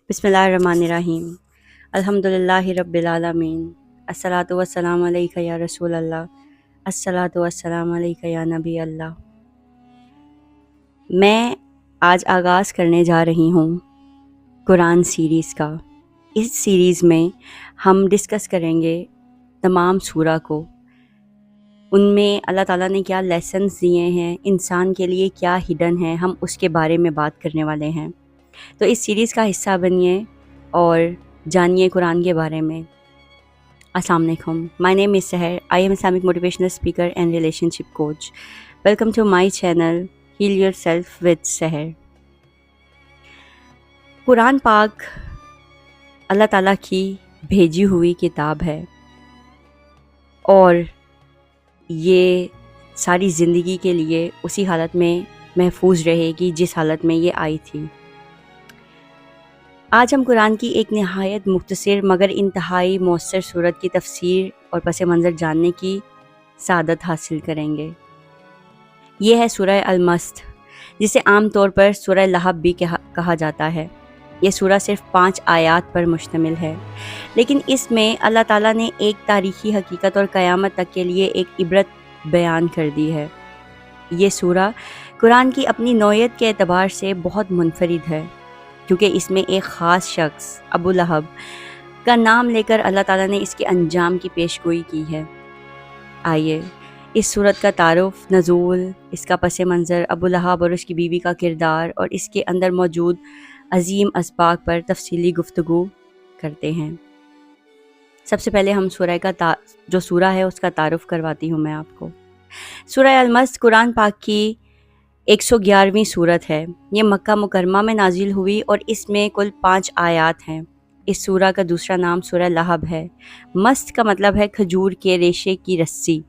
बिस्मिल्लाहिर्रहमानिर्रहीम। अल्हम्दुलिल्लाहि रब्बिल आलमीन। अस्सलातु वस्सलामु अलैका या रसूल अल्लाह। अस्सलातु वस्सलामु अलैका या नबी अल्लाह। मैं आज आगाज़ करने जा रही हूँ कुरान सीरीज़ का। इस सीरीज़ में हम डिस्कस करेंगे तमाम सूरा को, उनमें अल्लाह ताला ने क्या लेसन्स दिए हैं, इंसान के लिए क्या हिडन है, हम उसके बारे में बात करने वाले हैं। तो इस सीरीज़ का हिस्सा बनिए और जानिए कुरान के बारे में। अस्सलाम वालेकुम, my name is Sahar. I am Islamic motivational speaker and relationship coach. Welcome to my channel heal yourself with Sahar. कुरान पाक अल्लाह ताला की भेजी हुई किताब है और ये सारी ज़िंदगी के लिए उसी हालत में महफूज रहेगी जिस हालत में ये आई थी। आज हम कुरान की एक नहायत मुख्तसर मगर इंतहाई मौसर सूरत की तफसीर और पस मंज़र जानने की सादत हासिल करेंगे। ये है सूरह अल-मस्त, जिसे आम तौर पर सूरह लहब भी कहा जाता है। ये सूरा सिर्फ 5 आयात पर मुश्तमिल है, लेकिन इसमें अल्लाह ताला ने एक तारीख़ी हकीकत और क़यामत तक के लिए एक इबरत बयान कर दी है। ये सूरा कुरान की अपनी नौइयत के एतबार से बहुत मुनफरिद है, क्योंकि इसमें एक ख़ास शख्स अबू लहब का नाम लेकर अल्लाह ताला ने इसके अंजाम की पेशगोई की है। आइए इस सूरत का तारुफ, नज़ूल, इसका पस मंज़र, अबू लहब और उसकी बीवी का किरदार और इसके अंदर मौजूद अजीम असबाक पर तफसीली गुफ्तगू करते हैं। सबसे पहले हम सूरह का जो सूरा है उसका तारुफ करवाती हूँ मैं आपको। सूरह अल-मस्त कुरान पाक की 111वीं सूरत है। ये मक्का मुकरमा में नाजिल हुई और इसमें कुल 5 आयात हैं। इस सूरा का दूसरा नाम सूरह लहब है। मस्त का मतलब है खजूर के रेशे की रस्सी,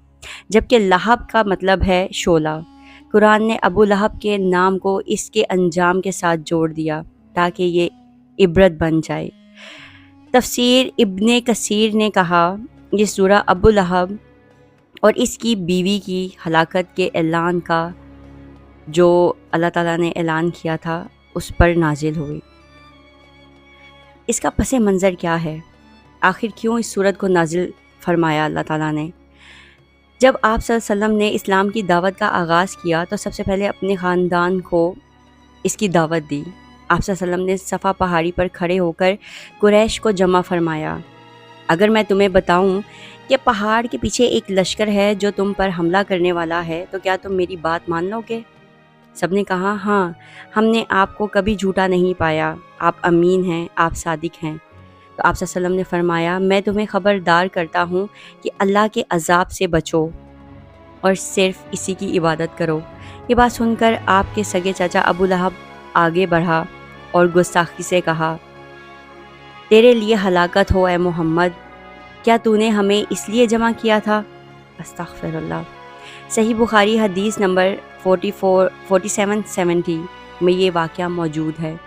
जबकि लहब का मतलब है शोला। कुरान ने अबू लहब के नाम को इसके अंजाम के साथ जोड़ दिया ताकि ये इबरत बन जाए। तफसीर इब्ने कसीर ने कहा, ये सूरा अबू लहब और इसकी बीवी की हलाकत के ऐलान का जो अल्लाह ताला ने ऐलान किया था उस पर नाजिल हुई। इसका पस मंज़र क्या है? आखिर क्यों इस सूरत को नाजिल फरमाया अल्लाह ताला ने? जब आप सल्लल्लाहु अलैहि वसल्लम ने इस्लाम की दावत का आगाज़ किया तो सबसे पहले अपने ख़ानदान को इसकी दावत दी। आप सल्लल्लाहु अलैहि वसल्लम ने सफ़ा पहाड़ी पर खड़े होकर कुरैश को जमा फरमाया, अगर मैं तुम्हें बताऊं कि पहाड़ के पीछे एक लश्कर है जो तुम पर हमला करने वाला है, तो क्या तुम मेरी बात मान लोगे? सबने कहा, हाँ, हमने आपको कभी झूठा नहीं पाया, आप अमीन हैं, आप सादिक हैं। तो आप सल्लल्लाहु अलैहि वसल्लम ने फरमाया, मैं तुम्हें ख़बरदार करता हूँ कि अल्लाह के अज़ाब से बचो और सिर्फ़ इसी की इबादत करो। ये बात सुनकर आपके सगे चाचा अबू लहब आगे बढ़ा और गुस्ताखी से कहा, तेरे लिए हलाकत हो ए मोहम्मद, क्या तूने हमें इसलिए जमा किया था? अस्तग़फ़िरुल्लाह। सही बुखारी हदीस नंबर 4770 में ये वाक़या मौजूद है।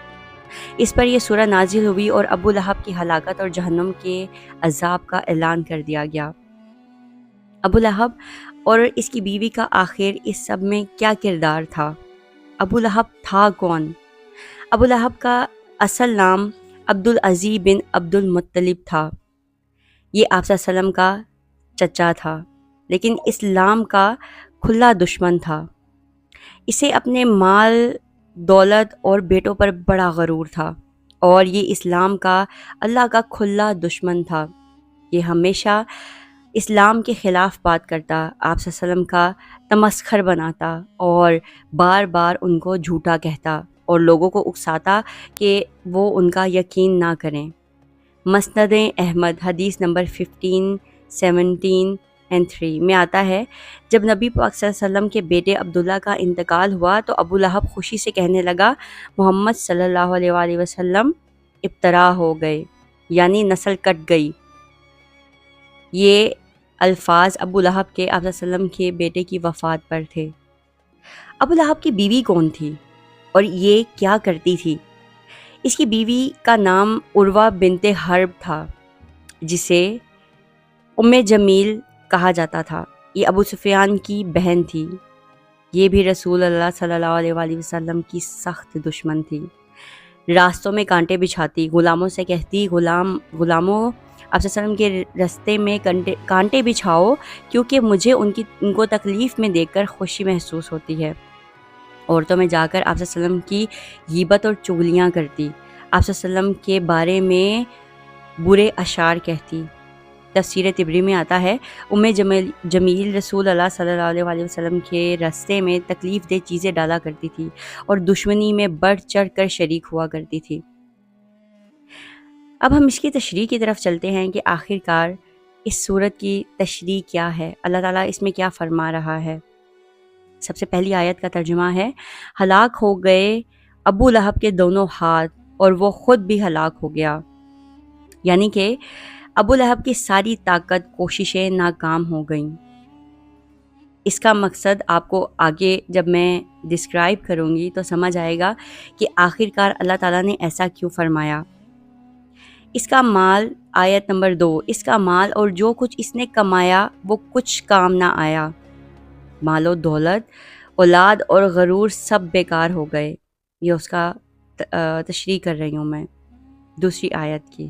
इस पर यह सूरह नाजिल हुई और अबू लहब की हलाकत और जहन्नुम के अज़ाब का ऐलान कर दिया गया। अबू लहब और इसकी बीवी का आखिर इस सब में क्या किरदार था? अबू लहब था कौन? अबू लहब का असल नाम अब्दुल अज़ीज़ बिन अब्दुल मुत्तलिब था। ये आप सल्लल्लाहु अलैहि वसल्लम का चचा था, लेकिन इस्लाम का खुला दुश्मन था। इसे अपने माल, दौलत और बेटों पर बड़ा गरूर था और ये इस्लाम का, अल्लाह का खुला दुश्मन था। ये हमेशा इस्लाम के ख़िलाफ़ बात करता, आप सल्लल्लाहु अलैहि वसल्लम का तमस्खर बनाता और बार बार उनको झूठा कहता और लोगों को उकसाता कि वो उनका यकीन ना करें। मस्नद अहमद हदीस नंबर 15, 17 और 3 में आता है, जब नबी पाक सल्लल्लाहु अलैहि वसल्लम के बेटे अब्दुल्ला का इंतकाल हुआ तो अबू लहब खुशी से कहने लगा, मोहम्मद सल्लल्लाहु अलैहि वसल्लम इब्तरा हो गए, यानी नस्ल कट गई। ये अल्फाज अबू लहब के आप सल्लल्लाहु अलैहि वसल्लम के बेटे की वफ़ात पर थे। अबू लहब की बीवी कौन थी और ये क्या करती थी? इसकी बीवी का नाम उर्वा बिनते हर्ब था, जिसे उम्मे जमील कहा जाता था। ये अबू सुफियान की बहन थी। ये भी रसूल अल्लाह सल्लल्लाहु अलैहि वसल्लम की सख्त दुश्मन थी। راستوں میں کانٹے بچھاتی، غلاموں سے کہتی غلاموں آپ صلی اللہ علیہ وسلم کے راستے میں کانٹے بچھاؤ کیونکہ مجھے ان کو تکلیف میں دیکھ کر خوشی محسوس ہوتی ہے۔ عورتوں میں جا کر آپ صلی اللہ علیہ وسلم کی غیبت اور چغلیاں کرتی، آپ صلی اللہ علیہ وسلم کے بارے میں برے اشعار کہتی۔ تفسیر طبری میں آتا ہے جمیل رسول اللہ صلی اللہ علیہ وسلم کے راستے میں تکلیف دہ چیزیں ڈالا کرتی تھی اور دشمنی میں بڑھ چڑھ کر شریک ہوا کرتی تھی۔ اب ہم اس کی تشریح کی طرف چلتے ہیں کہ آخر کار اس صورت کی تشریح کیا ہے، اللہ تعالیٰ اس میں کیا فرما رہا ہے۔ سب سے پہلی آیت کا ترجمہ ہے، ہلاک ہو گئے ابو لہب کے دونوں ہاتھ اور وہ خود بھی ہلاک ہو گیا، یعنی کہ ابو لہب کی ساری طاقت کوششیں ناکام ہو گئیں۔ اس کا مقصد آپ کو آگے جب میں ڈسکرائب کروں گی تو سمجھ آئے گا کہ آخر کار اللہ تعالیٰ نے ایسا کیوں فرمایا۔ اس کا مال، آیت نمبر 2، اس کا مال اور جو کچھ اس نے کمایا وہ کچھ کام نہ آیا، مال و دولت، اولاد اور غرور سب بیکار ہو گئے۔ یہ اس کا تشریح کر رہی ہوں میں دوسری آیت کی،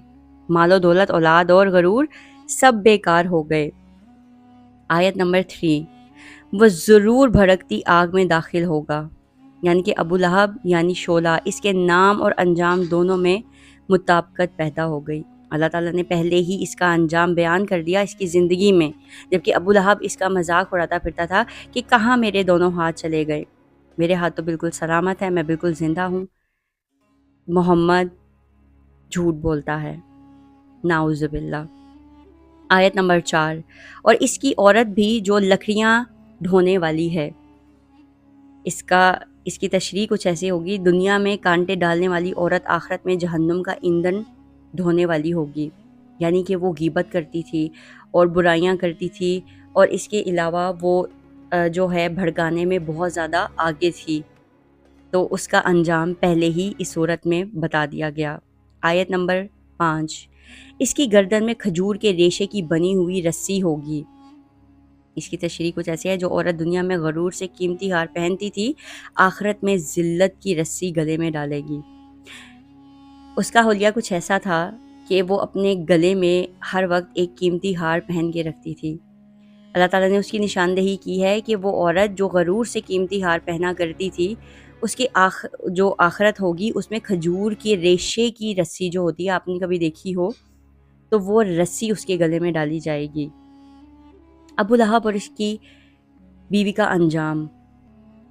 مال و دولت، اولاد اور غرور سب بیکار ہو گئے۔ آیت نمبر 3، وہ ضرور بھڑکتی آگ میں داخل ہوگا، یعنی کہ ابو لہب یعنی شعلہ، اس کے نام اور انجام دونوں میں مطابقت پیدا ہو گئی۔ اللہ تعالیٰ نے پہلے ہی اس کا انجام بیان کر دیا اس کی زندگی میں، جبکہ ابو لہب اس کا مذاق اڑاتا پھرتا تھا کہ کہاں میرے دونوں ہاتھ چلے گئے، میرے ہاتھ تو بالکل سلامت ہے، میں بالکل زندہ ہوں، محمد جھوٹ بولتا ہے، نعوذ باللہ۔ آیت نمبر 4، اور اس کی عورت بھی جو لکڑیاں ڈھونے والی ہے۔ اس کی تشریح کچھ ایسی ہوگی، دنیا میں کانٹے ڈالنے والی عورت آخرت میں جہنم کا ایندھن ڈھونے والی ہوگی، یعنی کہ وہ غیبت کرتی تھی اور برائیاں کرتی تھی، اور اس کے علاوہ وہ جو ہے بھڑکانے میں بہت زیادہ آگے تھی، تو اس کا انجام پہلے ہی اس صورت میں بتا دیا گیا۔ آیت نمبر 5، اس کی گردن میں کھجور کے ریشے کی بنی ہوئی رسی ہوگی۔ اس کی تشریح کچھ ایسی ہے، جو عورت دنیا میں غرور سے قیمتی ہار پہنتی تھی، آخرت میں ذلت کی رسی گلے میں ڈالے گی۔ اس کا حلیہ کچھ ایسا تھا کہ وہ اپنے گلے میں ہر وقت ایک قیمتی ہار پہن کے رکھتی تھی۔ اللہ تعالیٰ نے اس کی نشاندہی کی ہے کہ وہ عورت جو غرور سے قیمتی ہار پہنا کرتی تھی، اس کی جو آخرت ہوگی اس میں کھجور کے ریشے کی رسی جو ہوتی ہے، آپ نے کبھی دیکھی ہو تو وہ رسی اس کے گلے میں ڈالی جائے گی۔ ابو لہب اور اس کی بیوی کا انجام،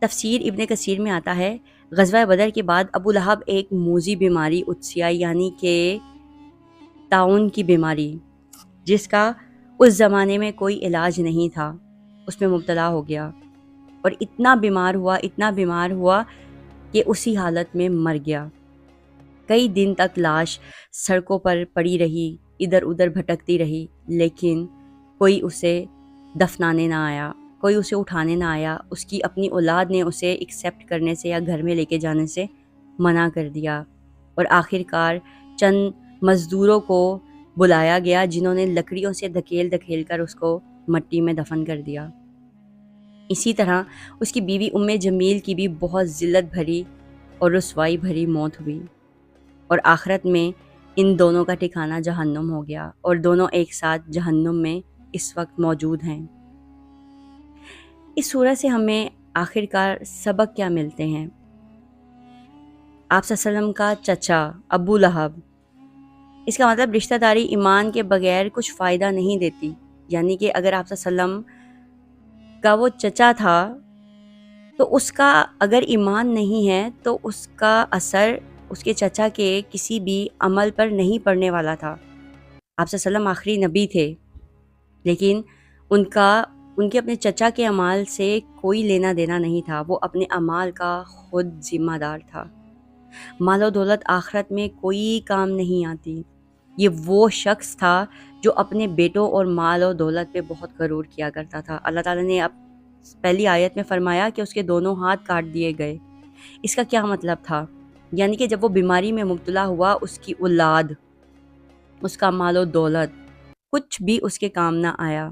تفسیر ابن کثیر میں آتا ہے، غزوہ بدر کے بعد ابو لہب ایک موذی بیماری اتسیا یعنی کہ طاعون کی بیماری، جس کا اس زمانے میں کوئی علاج نہیں تھا، اس میں مبتلا ہو گیا اور اتنا بیمار ہوا کہ اسی حالت میں مر گیا۔ کئی دن تک لاش سڑکوں پر پڑی رہی، ادھر ادھر بھٹکتی رہی، لیکن کوئی اسے دفنانے نہ آیا، کوئی اسے اٹھانے نہ آیا۔ اس کی اپنی اولاد نے اسے ایکسیپٹ کرنے سے یا گھر میں لے کے جانے سے منع کر دیا، اور آخر کار چند مزدوروں کو بلایا گیا جنہوں نے لکڑیوں سے دھکیل کر اس کو مٹی میں دفن کر دیا۔ اسی طرح اس کی بیوی جمیل کی بھی بہت ذلت بھری اور رسوائی بھری موت ہوئی، اور آخرت میں ان دونوں کا ٹھکانہ جہنم ہو گیا، اور دونوں ایک ساتھ جہنم میں اس وقت موجود ہیں۔ اس سورہ سے ہمیں آخر کار سبق کیا ملتے ہیں؟ آپ صلی اللہ علیہ وسلم کا چچا ابو لہب، اس کا مطلب رشتہ داری ایمان کے بغیر کچھ فائدہ نہیں دیتی، یعنی کہ اگر آپ صلی اللہ علیہ وسلم کا وہ چچا تھا تو اس کا اگر ایمان نہیں ہے تو اس کا اثر اس کے چچا کے کسی بھی عمل پر نہیں پڑنے والا تھا۔ آپ صلی اللہ علیہ وسلم آخری نبی تھے، لیکن ان کے اپنے چچا کے اعمال سے کوئی لینا دینا نہیں تھا، وہ اپنے اعمال کا خود ذمہ دار تھا۔ مال و دولت آخرت میں کوئی کام نہیں آتی۔ یہ وہ شخص تھا جو اپنے بیٹوں اور مال و دولت پہ بہت غرور کیا کرتا تھا۔ اللہ تعالیٰ نے پہلی آیت میں فرمایا کہ اس کے دونوں ہاتھ کاٹ دیے گئے۔ اس کا کیا مطلب تھا؟ یعنی کہ جب وہ بیماری میں مبتلا ہوا، اس کی اولاد، اس کا مال و دولت کچھ بھی اس کے کام نہ آیا،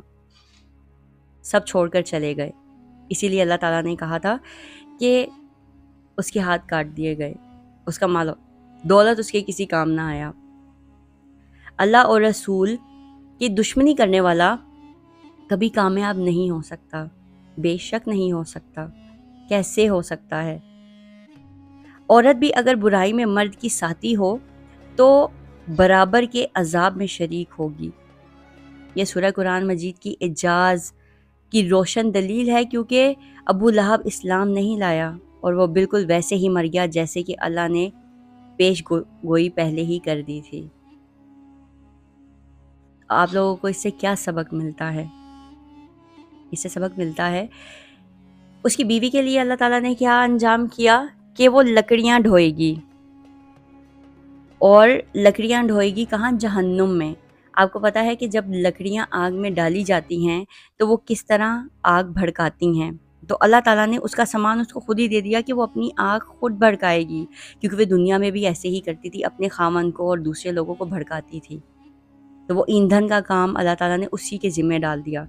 سب چھوڑ کر چلے گئے۔ اسی لیے اللہ تعالیٰ نے کہا تھا کہ اس کے ہاتھ کاٹ دیے گئے، اس کا مال दौलत उसके किसी काम ना आया। अल्लाह और रसूल की दुश्मनी करने वाला कभी कामयाब नहीं हो सकता, बेशक नहीं हो सकता। कैसे हो सकता है? औरत भी अगर बुराई में मर्द की साथी हो तो बराबर के अजाब में शरीक होगी। ये सूरह कुरान मजीद की इजाज़ की रोशन दलील है, क्योंकि अबू लहब इस्लाम नहीं लाया और वो बिल्कुल वैसे ही मर गया जैसे कि अल्लाह ने पेश गोई पहले ही कर दी थी। आप लोगों को इससे क्या सबक मिलता है? इससे सबक मिलता है उसकी बीवी के लिए अल्लाह ताला ने क्या अंजाम किया कि वो लकड़ियाँ ढोएगी, और लकड़ियाँ ढोएगी कहाँ? जहन्नुम में। आपको पता है कि जब लकड़ियाँ आग में डाली जाती हैं तो वो किस तरह आग भड़काती हैं। तो अल्लाह ताला ने उसका सामान उसको खुद ही दे दिया कि वो अपनी आग खुद भड़काएगी, क्योंकि वो दुनिया में भी ऐसे ही करती थी, अपने खामन को और दूसरे लोगों को भड़काती थी। तो वो ईंधन का काम अल्लाह ताला ने उसी के ज़िम्मे डाल दिया,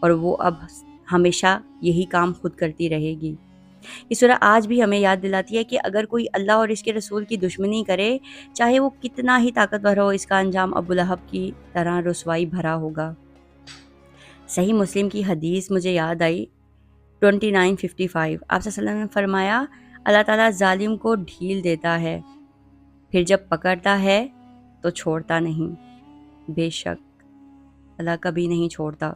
और वो अब हमेशा यही काम खुद करती रहेगी। ये सूरह आज भी हमें याद दिलाती है कि अगर कोई अल्लाह और इसके रसूल की दुश्मनी करे, चाहे वो कितना ही ताकतवर हो, इसका अंजाम अबू लहब की तरह रुसवाई भरा होगा। सही मुस्लिम की हदीस मुझे याद आई 2955। आप सल्लल्लाहु अलैहि वसल्लम ने फरमाया, अल्लाह ताला जालिम को ढील देता है, फिर जब पकड़ता है तो छोड़ता नहीं। बेशक अल्लाह कभी नहीं छोड़ता।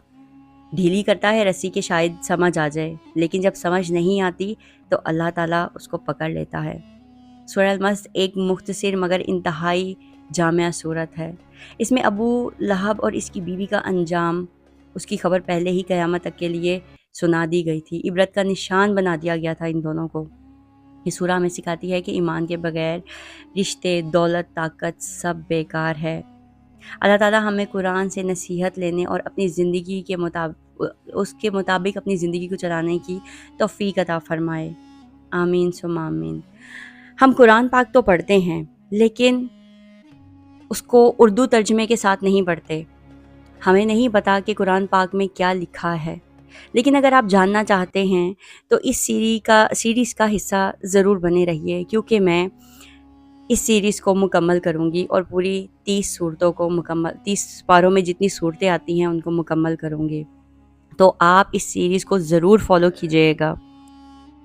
ढीली करता है रस्सी के शायद समझ आ जाए, लेकिन जब समझ नहीं आती तो अल्लाह ताला उसको पकड़ लेता है। सूरह अल-मस्द एक मुख्तसर मगर इंतहाई जामिया सूरत है। इसमें अबू लहब और इसकी बीवी का अंजाम, उसकी खबर पहले ही क़यामत तक के लिए सुना दी गई थी। इबरत का निशान बना दिया गया था इन दोनों को। ये सूरह हमें सिखाती है कि ईमान के बगैर रिश्ते, दौलत, ताकत सब बेकार है। अल्लाह ताला हमें कुरान से नसीहत लेने और अपनी ज़िंदगी के उसके मुताबिक अपनी ज़िंदगी को चलाने की तौफ़ीक अता फ़रमाए। आमीन सुम्मा आमीन। हम कुरान पाक तो पढ़ते हैं, लेकिन उसको उर्दू तर्जमे के साथ नहीं पढ़ते। हमें नहीं पता कि कुरान पाक में क्या लिखा है। लेकिन अगर आप जानना चाहते हैं तो इस सीरीज़ का हिस्सा ज़रूर बने रहिए, क्योंकि मैं इस सीरीज़ को मुकम्मल करूँगी और पूरी 30 सूरतों को 30 पारों में जितनी सूरतें आती हैं उनको मुकम्मल करूँगी। तो आप इस सीरीज़ को ज़रूर फॉलो कीजिएगा।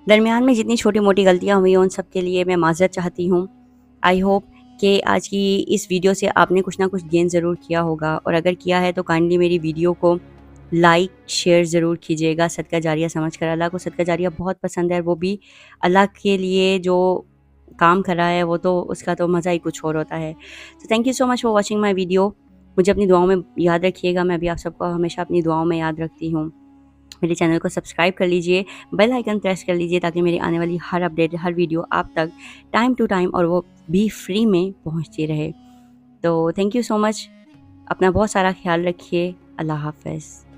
दरमियान में जितनी छोटी मोटी गलतियाँ हुई उन सब के लिए मैं माज़रत चाहती हूँ। आई होप कि आज की इस वीडियो से आपने कुछ ना कुछ गेन ज़रूर किया होगा, और अगर किया है तो काइंडली मेरी वीडियो को लाइक शेयर ज़रूर कीजिएगा, सदका जारिया समझ कर। अल्लाह को सदका जारिया बहुत पसंद है, वो भी अल्लाह के लिए जो काम कर रहा है वो तो उसका तो मज़ा ही कुछ और होता है। तो thank you so much for watching my video. मुझे अपनी दुआओं में याद रखिएगा, मैं भी आप सबको हमेशा अपनी दुआओं में याद रखती हूँ। मेरे चैनल को सब्सक्राइब कर लीजिए, बेल आइकन प्रेस कर लीजिए, ताकि मेरी आने वाली हर अपडेट, हर वीडियो आप तक टाइम टू टाइम और वो भी फ्री में पहुँचती रहे। तो थैंक यू सो मच। अपना बहुत सारा ख्याल रखिए। अल्लाह हाफ़िज़।